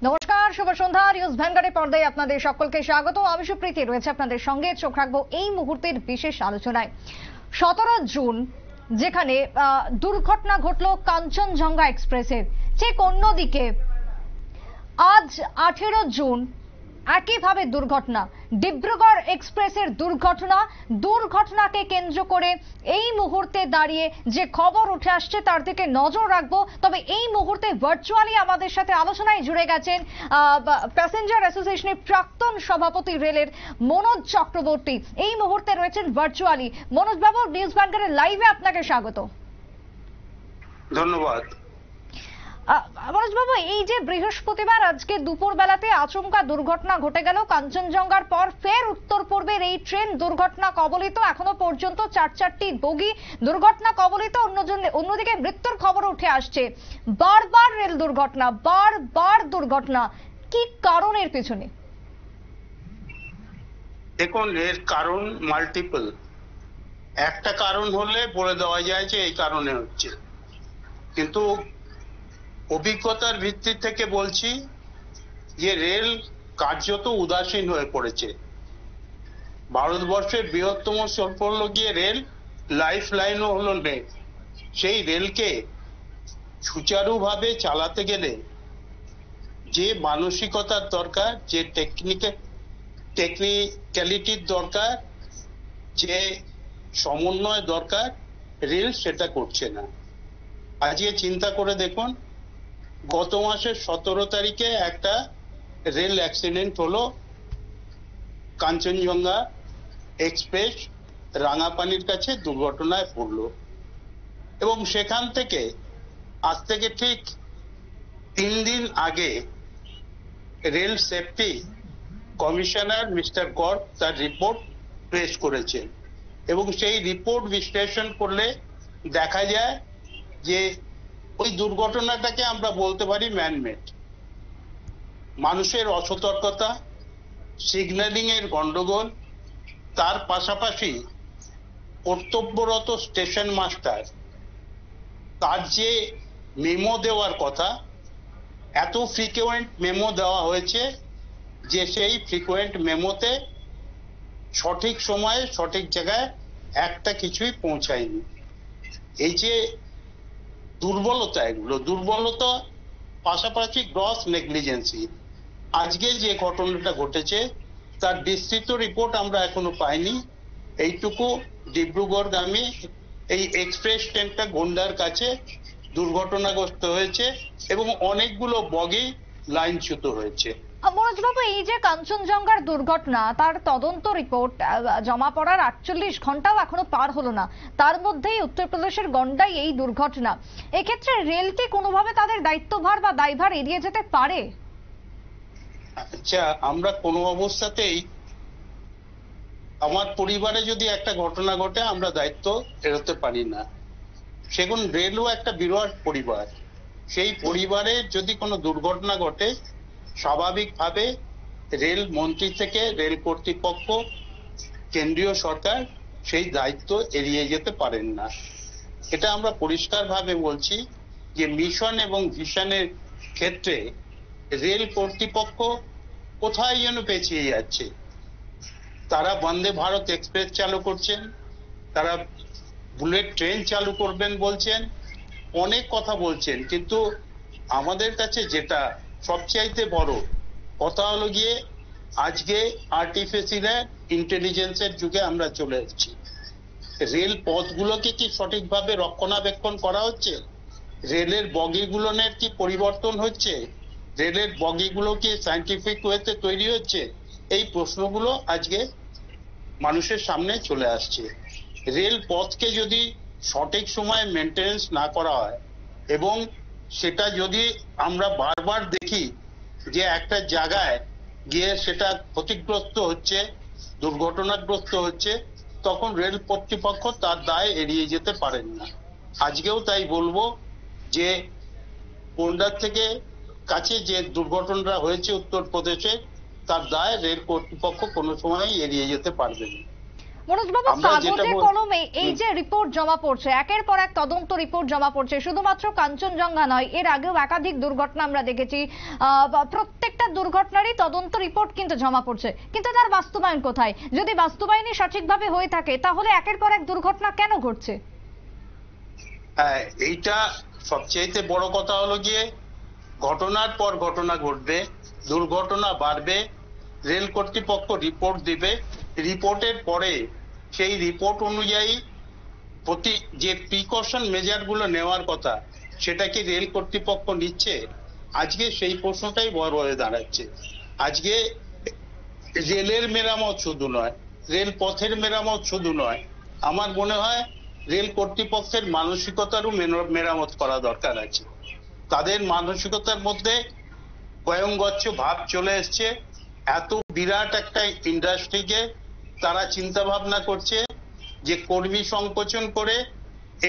নমস্কার, শুভ সন্ধ্যা। নিউজ ভ্যানগার্ডের পর্দায় আপনাদের সকলকে স্বাগত। আমি সুপ্রীতি রয়েছে আপনাদের সঙ্গে। চোখ রাখবো এই মুহূর্তের বিশেষ আলোচনায়। 17 জুন যেখানে দুর্ঘটনা ঘটলো কাঞ্চনজঙ্ঘা এক্সপ্রেসের, ঠিক অন্যদিকে আজ 18 জুন একইভাবে দুর্ঘটনা, ডিব্রুগড় এক্সপ্রেসের দুর্ঘটনাকে কেন্দ্র করে এই মুহূর্তে দাঁড়িয়ে যে খবর উঠে আসছে তার দিকে নজর রাখবো। তবে এই মুহূর্তে ভার্চুয়ালি আমাদের সাথে আলোচনায় জুড়ে গেছেন প্যাসেঞ্জার অ্যাসোসিয়েশনের প্রাক্তন সভাপতি রেলের মনোজ চক্রবর্তী। এই মুহূর্তে রয়েছেন ভার্চুয়ালি। মনোজ বাবু, নিউজ ভ্যানগার্ডের লাইভে আপনাকে স্বাগত। ধন্যবাদ। মনোজ বাবু, এই যে বৃহস্পতিবার আজকে দুপুর বেলাতে আচমকা দুর্ঘটনা ঘটে গেল কাঞ্চনজঙ্ঘার পর, ফের উত্তর পূর্বের এই ট্রেন দুর্ঘটনা কবলিত। এখনো পর্যন্ত চারটি বগি দুর্ঘটনা কবলিত, অন্যদিকে মৃত্যুর খবর উঠে আসছে। বারবার রেল দুর্ঘটনা, বারবার দুর্ঘটনা, কি কারণের পেছনে? দেখুন, এর কারণ মাল্টিপল। একটা কারণ হলে বলে দেওয়া যায় যে এই কারণে হচ্ছে, কিন্তু অভিজ্ঞতার ভিত্তি থেকে বলছি যে রেল কার্যত উদাসীন হয়ে পড়েছে। ভারতবর্ষের বৃহত্তম শিল্প হলো গিয়ে রেল, লাইফ লাইনও হলো রেল। সেই রেলকে সুচারুভাবে চালাতে গেলে যে মানসিকতার দরকার, যে টেকনিক্যালিটির দরকার, যে সমন্বয় দরকার, রেল সেটা করছে না। আজকে চিন্তা করে দেখুন, গত মাসের 17 তারিখে একটা রেল অ্যাক্সিডেন্ট হলো, কাঞ্চনজঙ্ঘা এক্সপ্রেস রাঙাপানির কাছে দুর্ঘটনায় পড়লো, এবং সেখান থেকে আজ থেকে ঠিক 3 দিন আগে rail safety commissioner mister Garg তার রিপোর্ট পেশ করেছেন, এবং সেই রিপোর্ট বিশ্লেষণ করলে দেখা যায় যে ওই দুর্ঘটনাটাকে আমরা বলতে পারি ম্যানমেড। মানুষের অসতর্কতা, সিগন্যালিং এর গন্ডগোল, তার পাশাপাশি কর্তব্যরত স্টেশন মাস্টার তার যে মেমো দেওয়ার কথা, এত ফ্রিকুয়েন্ট মেমো দেওয়া হয়েছে যে সেই ফ্রিকুয়েন্ট মেমোতে সঠিক সময়ে সঠিক জায়গায় একটা কিছুই পৌঁছায়নি। এই যে দুর্বলতা, এগুলো দুর্বলতা পাশাপাশি গ্রস নেগলিজেন্সি। আজকে যে ঘটনাটা ঘটেছে তার বিস্তৃত রিপোর্ট আমরা এখনো পাইনি। এইটুকু, ডিব্রুগড়গামী এই এক্সপ্রেস ট্রেনটা গন্ডার কাছে দুর্ঘটনাগ্রস্ত হয়েছে এবং অনেকগুলো বগি লাইনচ্যুত হয়েছে। মনোজ বাবু, এই যে কাঞ্চনজঙ্ঘার দুর্ঘটনা, তার তদন্ত রিপোর্ট জমা পড়ার 48 ঘন্টাও এখনো পার হলো না, তার মধ্যেই উত্তরপ্রদেশের গন্ডায় এই দুর্ঘটনা। এক্ষেত্রে রেল কি কোনোভাবে তাদের দায়িত্বভার বা দায়ভার এড়িয়ে যেতে পারে? আচ্ছা, আমরা কোনো অবস্থাতেই, আমার পরিবারে যদি একটা ঘটনা ঘটে আমরা দায়িত্ব এড়াতে পারি না। সেগুন রেলও একটা বিরাট পরিবার। সেই পরিবারে যদি কোনো দুর্ঘটনা ঘটে, স্বাভাবিকভাবে রেল মন্ত্রী থেকে রেল কর্তৃপক্ষ, কেন্দ্রীয় সরকার সেই দায়িত্ব এড়িয়ে যেতে পারেন না। এটা আমরা পরিষ্কারভাবে বলছি যে মিশন এবং ভিশনের ক্ষেত্রে রেল কর্তৃপক্ষ কোথায় যেন পেছিয়ে যাচ্ছে। তারা বন্দে ভারত এক্সপ্রেস চালু করছেন, তারা বুলেট ট্রেন চালু করবেন বলছেন, অনেক কথা বলছেন, কিন্তু আমাদের কাছে যেটা সবচাইতে বড় কথা হলো গিয়ে আজকে আর্টিফিশিয়াল ইন্টেলিজেন্সের যুগে আমরা চলে এসেছি। রেল পথগুলোকে কি সঠিকভাবে রক্ষণাবেক্ষণ করা হচ্ছে? রেলের বগিগুলোর কি পরিবর্তন হচ্ছে? রেলের বগিগুলো কি সায়েন্টিফিক ওয়েতে তৈরি হচ্ছে? এই প্রশ্নগুলো আজকে মানুষের সামনে চলে আসছে। রেল পথকে যদি সঠিক সময়ে মেনটেন্স না করা হয়, এবং সেটা যদি আমরা বারবার দেখি যে একটা জায়গায় গিয়ে সেটা ক্ষতিগ্রস্ত হচ্ছে, দুর্ঘটনাগ্রস্ত হচ্ছে, তখন রেল কর্তৃপক্ষ তার দায় এড়িয়ে যেতে পারেন না। আজকেও তাই বলবো যে কোন্ডার থেকে কাছে যে দুর্ঘটনাটা হয়েছে উত্তরপ্রদেশে, তার দায় রেল কর্তৃপক্ষ কোনো সময় এড়িয়ে যেতে পারবে না। মনোজবাবু, আমরা যেটা কাগজে কলমে এই যে রিপোর্ট জমা পড়ছে, একের পর এক তদন্ত রিপোর্ট জমা পড়ছে, শুধুমাত্র কাঞ্চনজঙ্ঘা নয়, এর আগেও একাধিক দুর্ঘটনা আমরা দেখেছি, প্রত্যেকটা দুর্ঘটনারই তদন্ত রিপোর্ট কিন্তু জমা পড়ছে, কিন্তু তার বাস্তবায়ন কোথায়? যদি বাস্তবায়নই সঠিকভাবে হয়ে থাকে তাহলে একের পর এক দুর্ঘটনা কেন ঘটছে? হ্যাঁ, এইটা সবচেয়ে বড় কথা হলো গিয়ে ঘটনার পর ঘটনা ঘটবে, দুর্ঘটনা বাড়বে, রেল কর্তৃপক্ষ রিপোর্ট দিবে, রিপোর্টের পরে সেই রিপোর্ট অনুযায়ী প্রতি যে প্রিকশন মেজার গুলো নেওয়ার কথা সেটা কি রেল কর্তৃপক্ষ নিচ্ছে? আজকে সেই প্রশ্নটাই বড় হয়ে দাঁড়াচ্ছে। আজকে রেলের মেরামত শুধু নয়, রেল পথের মেরামত শুধু নয়, আমার মনে হয় রেল কর্তৃপক্ষের মানসিকতারও মেরামত করা দরকার আছে। তাদের মানসিকতার মধ্যে বয়ঙ্গচ্ছ ভাব চলে এসছে। এত বিরাট একটা ইন্ডাস্ট্রিকে তারা চিন্তা ভাবনা করছে যে কর্মী সংকোচন করে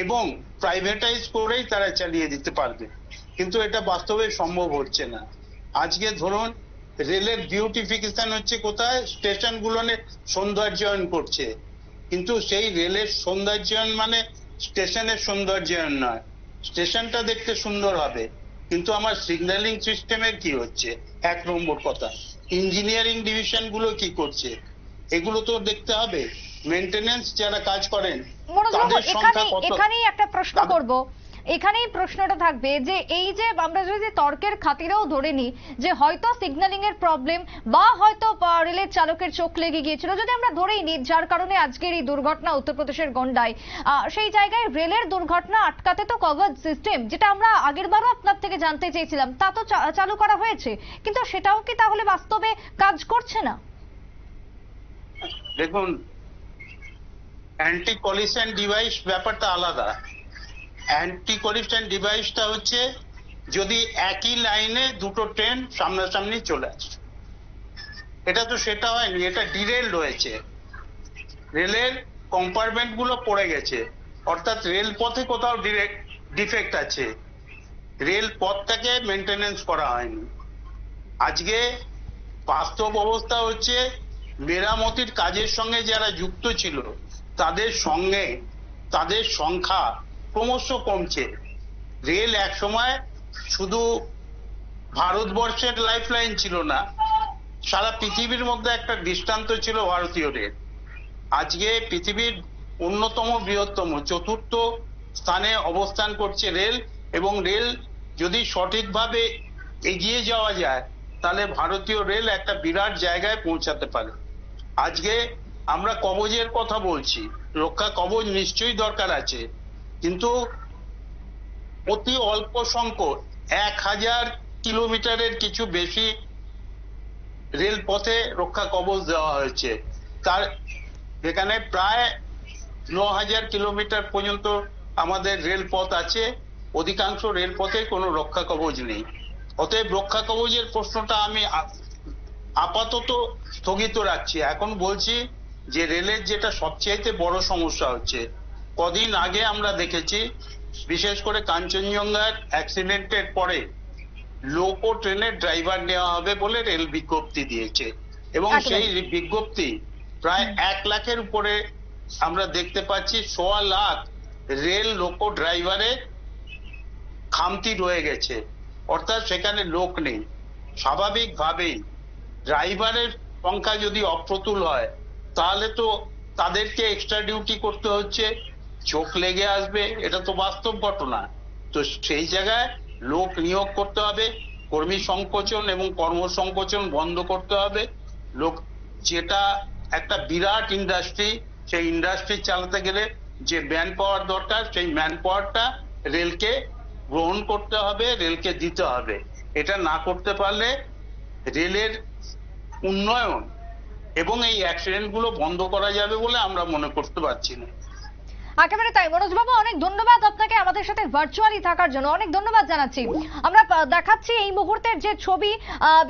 এবং প্রাইভেটাইজ করেই তারা চালিয়ে দিতে পারবে, কিন্তু এটা বাস্তবে সম্ভব হচ্ছে না। আজকে ধরুন রেলের বিউটিফিকেশন হচ্ছে কোথায়? স্টেশনগুলো সৌন্দর্যায়ন করছে, কিন্তু সেই রেলের সৌন্দর্যায়ন মানে স্টেশনের সৌন্দর্যায়ন নয়। স্টেশনটা দেখতে সুন্দর হবে, কিন্তু আমার সিগন্যালিং সিস্টেমের কি হচ্ছে? 1 নম্বর কথা। ইঞ্জিনিয়ারিং ডিভিশন গুলো কি করছে? এগুলো তো দেখতে হবে। মেইনটেনেন্স যারা কাজ করেন তাদের সংখ্যা কত? এখানেই একটা প্রশ্ন করব, এখানেই প্রশ্নটা থাকবে যে এই যে আমরা যদি তর্কের খাতিরেও ধরে নিই যে হয়তো সিগন্যালিং এর প্রবলেম বা হয়তো রেলের চালকের চোখ লেগে গিয়েছিল, যদি আমরা ধরেই নিই যার কারণে আজকের এই দুর্ঘটনা উত্তরপ্রদেশের গন্ডায়, সেই জায়গায় রেলের দুর্ঘটনা আটকাতে তো কভার সিস্টেম, যেটা আমরা আগেরবারও আপনার থেকে জানতে চেয়েছিলাম, তা তো চালু করা হয়েছে, কিন্তু সেটাও কি তাহলে বাস্তবে কাজ করছে না? দেখুন, অ্যান্টি কলিশন ডিভাইস ব্যাপারটা আলাদা। অ্যান্টি কলিশন ডিভাইসটা হচ্ছে যদি একই লাইনে দুটো ট্রেন সামনাসামনি চলে আসে, এটা তো সেটা হয়নি, এটা ডিরেলড হয়েছে, রেলের কম্পার্টমেন্ট গুলো পড়ে গেছে, অর্থাৎ রেল পথে কোথাও ডিফেক্ট আছে, রেল পথটাকে মেনটেনেন্স করা হয়নি। আজকে বাস্তব অবস্থা হচ্ছে মেরামতির কাজের সঙ্গে যারা যুক্ত ছিল তাদের সংখ্যা ক্রমশ কমছে। রেল একসময় শুধু ভারতবর্ষের লাইফলাইন ছিল না, সারা পৃথিবীর মধ্যে একটা দৃষ্টান্ত ছিল ভারতীয় রেল। আজকে পৃথিবীর অন্যতম বৃহত্তম 4র্থ স্থানে অবস্থান করছে রেল, এবং রেল যদি সঠিকভাবে এগিয়ে যাওয়া যায় তাহলে ভারতীয় রেল একটা বিরাট জায়গায় পৌঁছাতে পারে। আজকে আমরা কবচের কথা বলছি, রক্ষা কবচ নিশ্চয়ই দরকার আছে, কিন্তু অতি অল্প সংখ্যক 1000 কিলোমিটারের কিছু বেশি রেলপথে রক্ষা কবচ দেওয়া হয়েছে, তার যেখানে প্রায় 9000 কিলোমিটার পর্যন্ত আমাদের রেলপথ আছে, অধিকাংশ রেলপথে কোনো রক্ষা কবচ নেই। অতএব রক্ষা কবচের প্রশ্নটা আমি আপাতত স্থগিত রাখছি। এখন বলছি যে রেলের যেটা সবচেয়ে বড় সমস্যা হচ্ছে, কদিন আগে আমরা দেখেছি বিশেষ করে কাঞ্চনজঙ্ঘার অ্যাক্সিডেন্টের পরে লোকো ট্রেনের ড্রাইভার নেওয়া হবে বলে রেল বিজ্ঞপ্তি দিয়েছে, এবং সেই বিজ্ঞপ্তি প্রায় 1 লাখের উপরে আমরা দেখতে পাচ্ছি 1.25 লাখ রেল লোকো ড্রাইভারের খামতি রয়ে গেছে, অর্থাৎ সেখানে লোক নেই। স্বাভাবিকভাবেই ড্রাইভারের সংখ্যা যদি অপ্রতুল হয় তাহলে তো তাদেরকে এক্সট্রা ডিউটি করতে হচ্ছে, চোখ লেগে আসবে, এটা তো বাস্তব ঘটনা। তো সেই জায়গায় লোক নিয়োগ করতে হবে, কর্মী সংকোচন এবং কর্মসংকোচন বন্ধ করতে হবে। লোক, যেটা একটা বিরাট ইন্ডাস্ট্রি, সেই ইন্ডাস্ট্রি চালাতে গেলে যে ম্যান পাওয়ার দরকার সেই ম্যান পাওয়ারটা রেলকে গ্রহণ করতে হবে, রেলকে দিতে হবে। এটা না করতে পারলে রেলের উন্নয়ন এবং এই অ্যাক্সিডেন্ট গুলো বন্ধ করা যাবে বলে আমরা মনে করতে পারছি না। একেবারে তাই মনোজবাবু, অনেক ধন্যবাদ আপনাকে আমাদের সাথে ভার্চুয়ালি থাকার জন্য, অনেক ধন্যবাদ জানাচ্ছি। আমরা দেখাচ্ছি এই মুহূর্তের যে ছবি,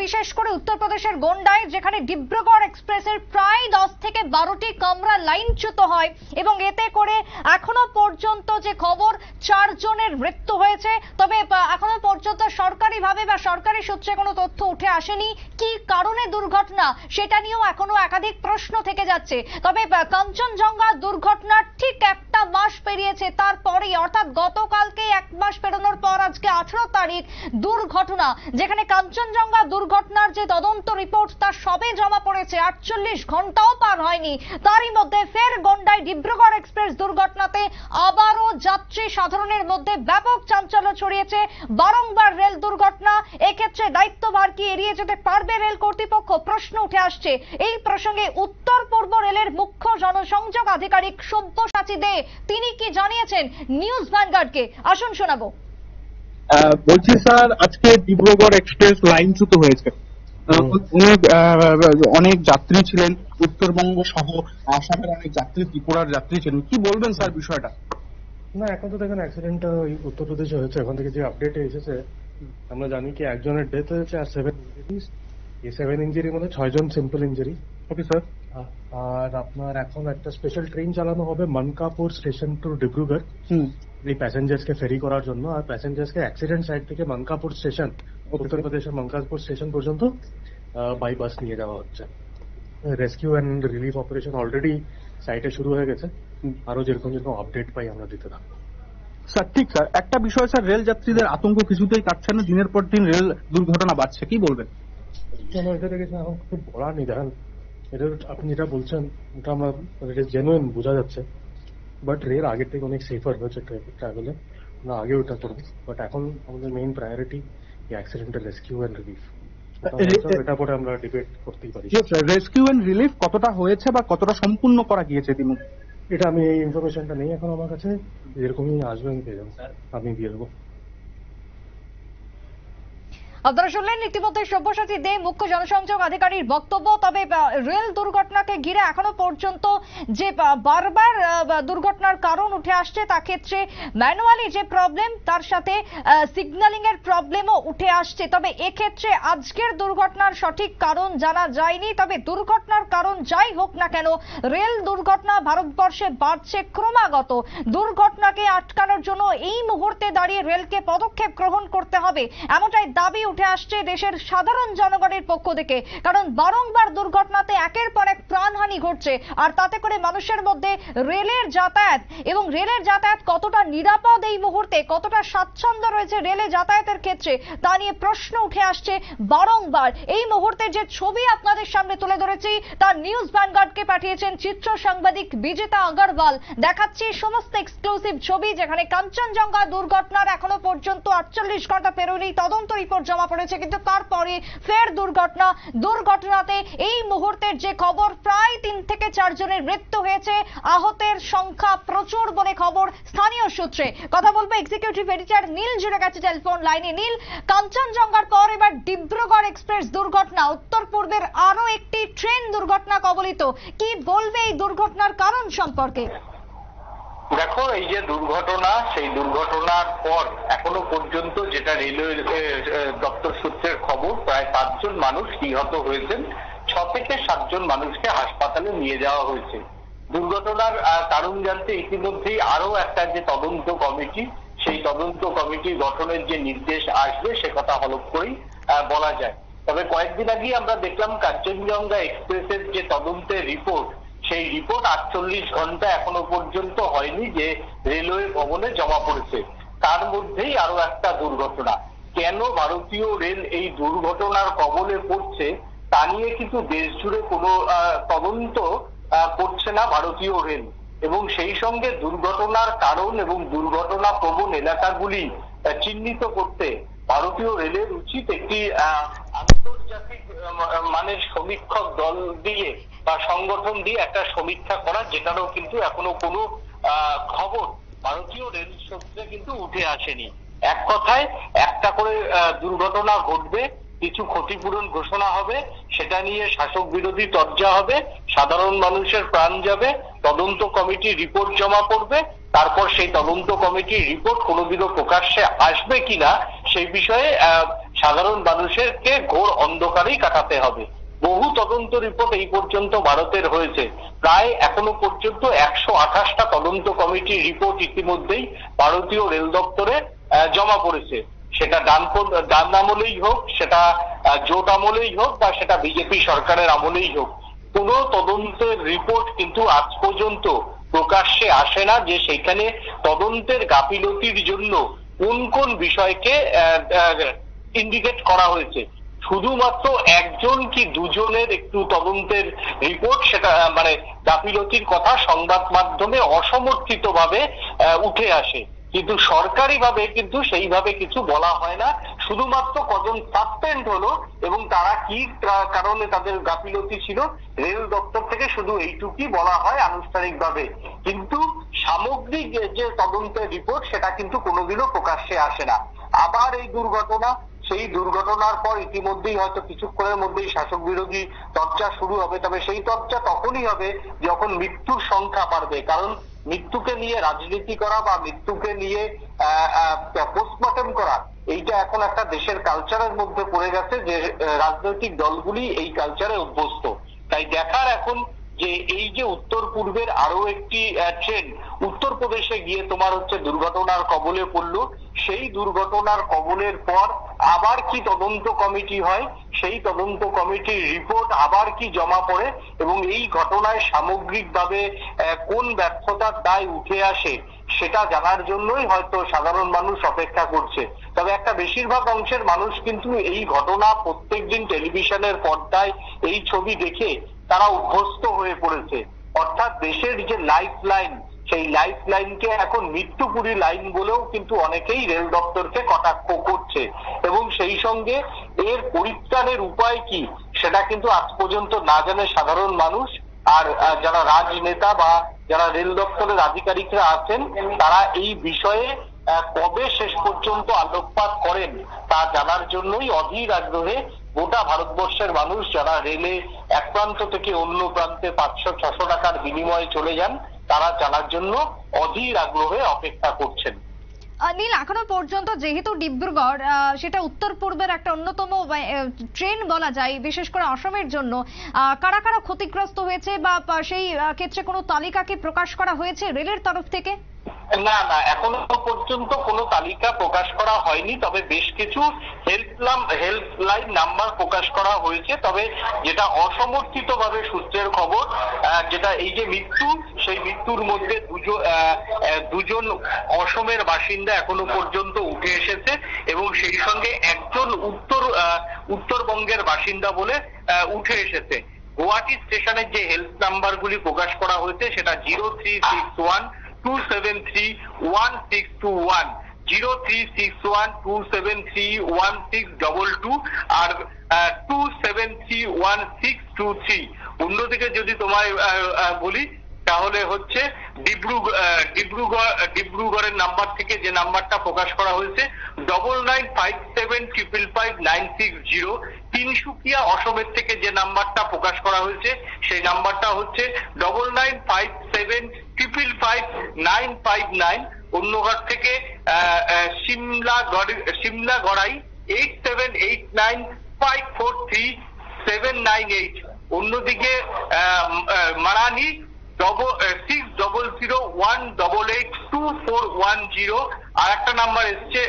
বিশেষ করে উত্তরপ্রদেশের গোন্ডায়, যেখানে ডিব্রুগড় এক্সপ্রেসের প্রায় 10 থেকে 12টি কামরা লাইনচ্যুত হয় এবং এতে করে এখনো পর্যন্ত যে খবর 4 জনের মৃত্যু হয়েছে। তবে এখনো পর্যন্ত সরকারিভাবে বা সরকারি সূত্রে কোনো তথ্য উঠে আসেনি কি কারণে দুর্ঘটনা, সেটা নিয়েও এখনো একাধিক প্রশ্ন থেকে যাচ্ছে। তবে কাঞ্চনজঙ্ঘা দুর্ঘটনার ঠিক একটা মাস পেরিয়েছে, তারপরেই অর্থাৎ গতকালকে 1 মাস পেরোনোর পর আজকে 18 তারিখ দুর্ঘটনা, যেখানে কাঞ্চনজঙ্ঘা দুর্ঘটনার যে তদন্ত রিপোর্ট তা সবে জমা পড়েছে, 48 ঘন্টাও পার হয়নি। তারই মধ্যে ফের গন্ডায় ডিব্রুগড় এক্সপ্রেস দুর্ঘটনাতে আবারও যাত্রী সাধারণের মধ্যে ব্যাপক চাঞ্চল্য ছড়িয়েছে। বারংবার রেল দুর্ঘটনা, এক্ষেত্রে দায়িত্বভার কি এড়িয়ে যেতে পারবে রেল কর্তৃপক্ষ, প্রশ্ন উঠে আসছে। এই প্রসঙ্গে উত্তর পূর্ব রেলের মুখ্য জনসংযোগ আধিকারিক সব্যসাচী দে তিনি কি জানিয়েছেন নিউজ ভ্যানগার্ডকে, আসুন শোনাবো। বলছি স্যার, আজকে ডিব্রুগড় এক্সপ্রেস লাইনচ্যুত হয়েছে। অনেক যাত্রী ছিলেন, উত্তরবঙ্গ সহ আসামের অনেক যাত্রী, ত্রিপুরার যাত্রী ছিলেন, কি বলবেন স্যার বিষয়টা? না, এখন তো দেখেন অ্যাক্সিডেন্টটা উত্তরপ্রদেশে হয়েছে। এখন থেকে যে আপডেট এসেছে আমরা জানি কি একজনের ডেথ হয়েছে আর 7 ইঞ্জুরিজ। এই 7 ইঞ্জুরির মধ্যে 6 জন সিম্পল ইঞ্জুরি। Okay sir. আর আপনার এখন একটা স্পেশাল ট্রেন চালানো হবে মানকাপুর স্টেশন টু ডিব্রুগড় এই প্যাসেঞ্জার্সকে ফেরি করার জন্য। আর প্যাসেঞ্জার্সকে অ্যাক্সিডেন্ট সাইড থেকে মানকাপুর স্টেশন, উত্তরপ্রদেশের মানকাপুর স্টেশন পর্যন্ত বাই বাস নিয়ে যাওয়া হচ্ছে। Rescue and relief operation already সাইটে শুরু হয়ে গেছে। আরো যেরকম আপডেট পাই আমরা দিতে থাকবো। স্যার ঠিক স্যার, একটা বিষয় স্যার, রেল যাত্রীদের আতঙ্ক কিছুতেই কাটছে না, দিনের পর দিন রেল দুর্ঘটনা বাড়ছে, কি বলবেন? এটা দেখেছি এখন খুব বলার নেই। দেখেন এটা আপনি যেটা বলছেন ওটা আমরা জেনুইন বোঝা যাচ্ছে, বাট রেল আগের থেকে অনেক সেফার হয়েছে ট্রাভেলে। আমরা আগে ওটা করবো, বাট এখন আমাদের main priority accidental rescue and relief. এটা পরে আমরা ডিবেট করতেই পারি। রেস্কিউ এন্ড রিলিফ কতটা হয়েছে বা কতটা সম্পূর্ণ করা গিয়েছে ইতিমধ্যে? এটা আমি এই ইনফরমেশনটা নেই এখন আমার কাছে, যেরকমই আসবে আমি পেয়ে যাবো, আমি দিয়ে দেবো। আপনারা শুনলেন ইতিমধ্যে সব্যসাচী দে মুখ্য জনসংযোগ আধিকারির বক্তব্য। তবে রেল দুর্ঘটনাকে ঘিরে এখনো পর্যন্ত যে বারবার দুর্ঘটনার কারণ উঠে আসছে, তা ক্ষেত্রে ম্যানুয়ালি যে প্রবলেম, তার সাথে সিগন্যালিং এর প্রবলেমও উঠে আসছে। তবে এক্ষেত্রে আজকের দুর্ঘটনার সঠিক কারণ জানা যায়নি। তবে দুর্ঘটনার কারণ যাই হোক না কেন, রেল দুর্ঘটনা ভারতবর্ষে বাড়ছে ক্রমাগত। দুর্ঘটনাকে আটকানোর জন্য এই মুহূর্তে দাঁড়িয়ে রেলকে পদক্ষেপ গ্রহণ করতে হবে, এমনটাই দাবি উঠে আসছে দেশের সাধারণ জনগণের পক্ষ থেকে। কারণ বারংবার দুর্ঘটনাতে একের পর এক প্রাণহানি ঘটছে, আর তাতে করে মানুষের মধ্যে রেলের যাতায়াত এবং রেলের যাতায়াত কতটা নিরাপদ এই মুহূর্তে, কতটা স্বাচ্ছন্দ্য রয়েছে রেলে যাতায়াতের ক্ষেত্রে, তা নিয়ে প্রশ্ন উঠে আসছে বারংবার। এই মুহূর্তে যে ছবি আপনাদের সামনে তুলে ধরেছি তা নিউজ ভ্যানগার্ডকে পাঠিয়েছেন চিত্র সাংবাদিক বিজেতা আগরওয়াল। দেখাচ্ছি সমস্ত এক্সক্লুসিভ ছবি, যেখানে কাঞ্চনজঙ্ঘা দুর্ঘটনার এখনো পর্যন্ত 48 ঘন্টা পেরোলেই তদন্ত রিপোর্ট জমা পড়েছে, কিন্তু তারপরে ফের দুর্ঘটনাতে এই মুহূর্তের যে খবর, প্রায় 3 থেকে 4 জনের মৃত্যু হয়েছে, আহতের সংখ্যা প্রচুর বলে খবর স্থানীয় সূত্রে। কথা বলবো এক্সিকিউটিভ এডিটর নীল জুড়ে গেছে টেলিফোন লাইনে। নীল, কাঞ্চনজঙ্ঘার পর এবার ডিব্রুগড় এক্সপ্রেস দুর্ঘটনা, উত্তর পূর্বের আরো একটি ট্রেন দুর্ঘটনা কবলিত, কি বলবে এই দুর্ঘটনার কারণ সম্পর্কে? দেখো, এই যে দুর্ঘটনা, সেই দুর্ঘটনার পর এখনো পর্যন্ত যেটা রেলওয়ে দপ্তর সূত্রের খবর, প্রায় 7 জন মানুষ নিহত হয়েছেন, 6 থেকে 7 জন মানুষকে হাসপাতালে নিয়ে যাওয়া হয়েছে। দুর্ঘটনার কারণ জানতে ইতিমধ্যেই আরো একটা যে তদন্ত কমিটি, সেই তদন্ত কমিটি গঠনের যে নির্দেশ আসবে সে কথা হলফ করেই বলা যায়। তবে কয়েকদিন আগেই আমরা দেখলাম কাঞ্চনজঙ্ঘা এক্সপ্রেসের যে তদন্তের রিপোর্ট, সেই রিপোর্ট 48 ঘন্টা এখনো পর্যন্ত হয়নি যে রেলওয়ে ভবনে জমা পড়েছে। তার মধ্যেই আরো একটা দুর্ঘটনা। কেন ভারতীয় রেল এই দুর্ঘটনার কবলে পড়ছে তা নিয়ে কিন্তু দেশ জুড়ে কোনো তদন্ত করছে না ভারতীয় রেল, এবং সেই সঙ্গে দুর্ঘটনার কারণ এবং দুর্ঘটনা প্রবণ এলাকাগুলি চিহ্নিত করতে ভারতীয় রেলের উচিত একটি আন্তর্জাতিক মানের সমীক্ষক দল দিয়ে বা সংগঠন দিয়ে একটা সমীক্ষা করা, যেটারও কিন্তু এখনো কোনো খবর ভারতীয় রেল সূত্রে কিন্তু উঠে আসেনি। এক কথায় একটা করে দুর্ঘটনা ঘটবে, কিছু ক্ষতিপূরণ ঘোষণা হবে, সেটা নিয়ে শাসক বিরোধী তরজা হবে, সাধারণ মানুষের প্রাণ যাবে, তদন্ত কমিটি রিপোর্ট জমা পড়বে, তারপর সেই তদন্ত কমিটির রিপোর্ট কোনোদিনও প্রকাশ্যে আসবে কিনা সেই বিষয়ে সাধারণ মানুষেরকে ঘোর অন্ধকারেই কাটাতে হবে। বহু তদন্ত রিপোর্ট এই পর্যন্ত ভারতের হয়েছে, প্রায় এখনো পর্যন্ত 128টা তদন্ত কমিটির রিপোর্ট ইতিমধ্যেই ভারতীয় রেল দপ্তরে জমা পড়েছে। সেটা ডান আমলেই হোক, সেটা জোট আমলেই হোক, বা সেটা বিজেপি সরকারের আমলেই হোক, কোন তদন্তের রিপোর্ট কিন্তু আজ পর্যন্ত প্রকাশ্যে আসে না যে সেখানে তদন্তের গাফিলতির জন্য কোন কোন বিষয়কে ইন্ডিকেট করা হয়েছে। শুধুমাত্র একজন কি দুজনের একটু তদন্তের রিপোর্ট, সেটা মানে গাফিলতির কথা সংবাদ মাধ্যমে অসমর্থিত ভাবে উঠে আসে, কিন্তু সরকারি ভাবে কিন্তু সেইভাবে কিছু বলা হয় না। শুধুমাত্র কজন সাসপেন্ড হলো এবং তারা কি কারণে তাদের গাফিলতি ছিল, রেল দপ্তর থেকে শুধু এইটুকুই বলা হয় আনুষ্ঠানিকভাবে, কিন্তু সামগ্রিক যে তদন্তের রিপোর্ট সেটা কিন্তু কোনোদিনও প্রকাশ্যে আসে না। আবার এই দুর্ঘটনা, সেই দুর্ঘটনার পর ইতিমধ্যেই হয়তো কিছুক্ষণের মধ্যেই শাসক বিরোধী চর্চা শুরু হবে, তবে সেই চর্চা তখনই হবে যখন মৃত্যুর সংখ্যা বাড়বে। কারণ মৃত্যুকে নিয়ে রাজনীতি করা বা মৃত্যুকে নিয়ে পোস্টমর্টেম করা, এইটা এখন একটা দেশের কালচারের মধ্যে পড়ে গেছে, যে রাজনৈতিক দলগুলি এই কালচারে অভ্যস্ত। তাই দেখার এখন যে এই যে উত্তর পূর্বের আরো একটি ট্রেন উত্তরপ্রদেশে গিয়ে তোমার হচ্ছে দুর্ঘটনার কবলে পড়লো, সেই দুর্ঘটনার কবলের পর আবার কি তদন্ত কমিটি হয়, সেই তদন্ত কমিটির রিপোর্ট আবার কি জমা পড়ে এবং এই ঘটনায় সামগ্রিকভাবে কোন ব্যর্থতার দায় উঠে আসে, সেটা জানার জন্যই হয়তো সাধারণ মানুষ অপেক্ষা করছে। তবে একটা বেশিরভাগ অংশের মানুষ কিন্তু এই ঘটনা প্রত্যেকদিন টেলিভিশনের পর্দায় এই ছবি দেখে তারা অভ্যস্ত হয়ে পড়েছে। অর্থাৎ দেশের যে লাইফ লাইন, সেই লাইফ লাইনকে এখন মৃত্যুপুরী লাইন বলেও কিন্তু অনেকেই রেল দপ্তরকে কটাক্ষ করছে, এবং সেই সঙ্গে এর পরিত্রাণের উপায় কি সেটা কিন্তু আজ পর্যন্ত না জানে সাধারণ মানুষ। আর যারা রাজনেতা বা যারা রেল দপ্তরের আধিকারিকরা আছেন, তারা এই বিষয়ে কবে শেষ পর্যন্ত আলোকপাত করেন তা জানার জন্যই অধীর আগ্রহে গোটা ভারতবর্ষের মানুষ, যারা রেলে এক প্রান্ত থেকে অন্য প্রান্তে 500-600 টাকার বিনিময়ে চলে যান, তারা জানার জন্য অধীর আগ্রহে অপেক্ষা করছেন। নীল, এখনো পর্যন্ত যেহেতু ডিব্রুগড় সেটা উত্তর পূর্বের একটা অন্যতম ট্রেন বলা যায়, বিশেষ করে অসমের জন্য, কারা কারা ক্ষতিগ্রস্ত হয়েছে বা সেই ক্ষেত্রে কোনো তালিকা কি প্রকাশ করা হয়েছে রেলের তরফ থেকে? না, এখনো পর্যন্ত কোনো তালিকা প্রকাশ করা হয়নি, তবে বেশ কিছু হেল্পলাইন নাম্বার প্রকাশ করা হয়েছে। তবে যেটা অসমর্থিত ভাবে সূত্রের খবর, যেটা এই যে মৃত্যু, সেই মৃত্যুর মধ্যে দুজন অসমের বাসিন্দা এখনো পর্যন্ত উঠে এসেছে, এবং সেই সঙ্গে একজন উত্তরবঙ্গের বাসিন্দা বলে উঠে এসেছে। গুয়াহাটি স্টেশনের যে হেল্প নাম্বারগুলি প্রকাশ করা হয়েছে সেটা 0361-273-1621, 0361-273-1622 আর 273-1623। অন্যদিকে যদি তোমায় বলি তাহলে হচ্ছে ডিব্রুগড়ের নাম্বার থেকে যে নাম্বারটা প্রকাশ করা হয়েছে 9957555960। তিনসুকিয়া অসমের থেকে যে নাম্বারটা প্রকাশ করা হয়েছে সেই নাম্বারটা হচ্ছে 9957555959। অন্যঘাট থেকে সিমলা গড়াই 8789543798। অন্যদিকে মারানি 6001882410। আর একটা নাম্বার এসছে,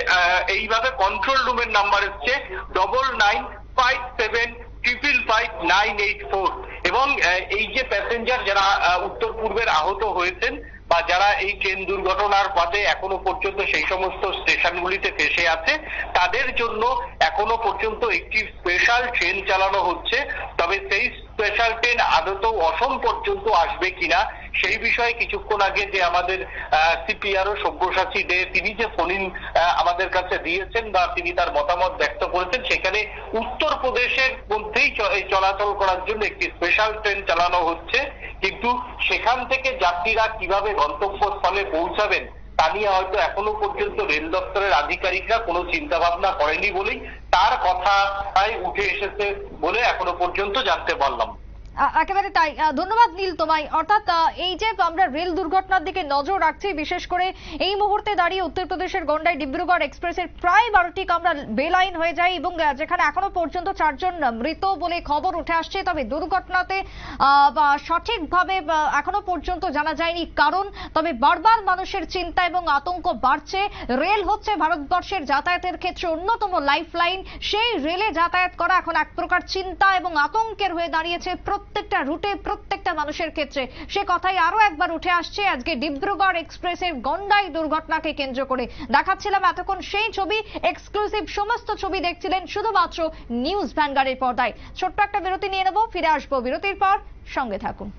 এইভাবে কন্ট্রোল রুমের নাম্বার এসছে 9957555984। এবং এই যে প্যাসেঞ্জার যারা উত্তর পূর্বের আহত হয়েছেন বা যারা এই ট্রেন দুর্ঘটনার পথে এখনো পর্যন্ত সেই সমস্ত স্টেশনগুলিতে ফেসে আছে, তাদের জন্য এখনো পর্যন্ত একটি স্পেশাল ট্রেন চালানো হচ্ছে। তবে সেই স্পেশাল ট্রেন আদৌ অসম পর্যন্ত আসবে কিনা সেই বিষয়ে কিছুক্ষণ আগে যে আমাদের সিপিআরও সব্যসাচী দে, তিনি যে ফোন আমাদের কাছে দিয়েছেন বা তিনি তার মতামত ব্যক্ত করেছেন, সেখানে উত্তরপ্রদেশের মধ্যেই চলাচল করার জন্য একটি স্পেশাল ট্রেন চালানো হচ্ছে, কিন্তু সেখান থেকে যাত্রীরা কিভাবে গন্তব্যস্থলে পৌঁছাবেন তা নিয়ে হয়তো এখনো পর্যন্ত রেল দপ্তরের আধিকারিকরা কোনো চিন্তা ভাবনা করেনি বলেই তার কথাই উঠে এসেছে বলে এখনো পর্যন্ত জানতে পারলাম। একেবারে তাই। ধন্যবাদ নীল তোমায়। অর্থাৎ এই যে আমরা রেল দুর্ঘটনার দিকে নজর রাখছি, বিশেষ করে এই মুহূর্তে দাঁড়িয়ে উত্তরপ্রদেশের গন্ডাই ডিব্রুগড় এক্সপ্রেসের প্রায় 12টি কামরা বেলাইন হয়ে যায় এবং যেখানে এখনো পর্যন্ত 4 জন মৃত বলে খবর উঠে আসছে। তবে দুর্ঘটনাতে সঠিকভাবে এখনো পর্যন্ত জানা যায়নি কারণ। তবে বারবার মানুষের চিন্তা এবং আতঙ্ক বাড়ছে। রেল হচ্ছে ভারতবর্ষের যাতায়াতের ক্ষেত্রে অন্যতম লাইফলাইন। সেই রেলে যাতায়াত করা এখন এক প্রকার চিন্তা এবং আতঙ্কের হয়ে দাঁড়িয়েছে প্রত্যেকটা রুটে, প্রত্যেকটা মানুষের ক্ষেত্রে। সে কথাই আরো একবার উঠে আসছে আজকে ডিব্রুগড় এক্সপ্রেসের গন্ডাই দুর্ঘটনাকে কেন্দ্র করে। দেখাচ্ছিলাম এতক্ষণ সেই ছবি, এক্সক্লুসিভ সমস্ত ছবি দেখছিলেন শুধুমাত্র নিউজ ভ্যানগার্ডের পর্দায়। ছোট্ট একটা বিরতি নিয়ে নেব, ফিরে আসবো বিরতির পর, সঙ্গে থাকুন।